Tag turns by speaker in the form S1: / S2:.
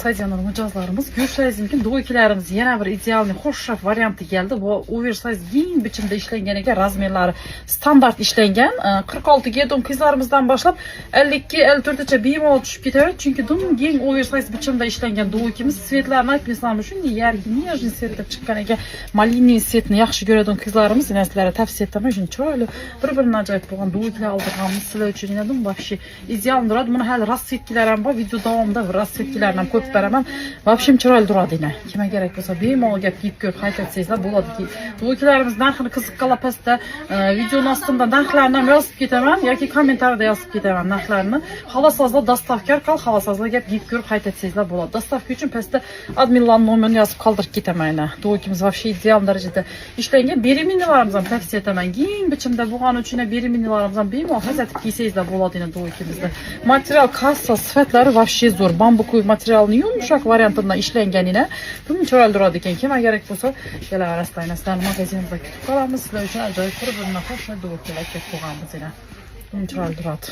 S1: saydiyanlar mıcazlarımız. Görüşseniz mümkün. Doykilerimiz yana bir idealini hoşraf variantı geldi. Bu oversize giyin biçimde işlengen razmerleri standart işlengen. 46 gedon kızlarımızdan başlap 52-54'e biyim olup düşüp gidiyor. Çünkü dün giyin oversize biçimde işlengen doykimiz svetlerini aytmıyorsam üçün yergi niyajin svetler çıkan ege malini svetini yaxşı göreden kızlarımız yine sizlere tavsiye etmem üçün çoğalı bir-birine acayip boğan doykiler aldırğanımız sizler üçün yine dün vahşi ideal durad. Bunu hal rast setkilerim var. Video davamında rast setkilerden köp veremem. Vahşim çoğalı durad yine. Kime gerek olsa biyim ol gep giyip gör hayt etseyizler buladı ki doykilerimiz narxını kızık kalapeste videonun aslında narxlarından yazıp gitemem ya ki komentarda yazıp gitemem narxlarını. Halasazla dastavkar kal halasazla gep giyip gör hayt etseyizler buladı. Dastavkar için peste adminlan numaranı yazıp kaldırıp gitemeyine. Doykimiz vahşi ideal derecede işlengen birimini varımızdan tavsiye etmem. Giyin biçimde buğan üçüne birimini varımızdan biyim ol hazret giyseyizler buladı yine doykimizde. Material kassa sıfatları vahşi zor. Bambuku materialını yumuşak variantında işlengenine. Bunun çoğal duradı iken kime gerek olsa gel araslayın. Sizlerin magazinimizde kütük kalamız. Sizler için acayip bir hoş ve doykiler kek buğamız yine. Bunun çoğal duradı.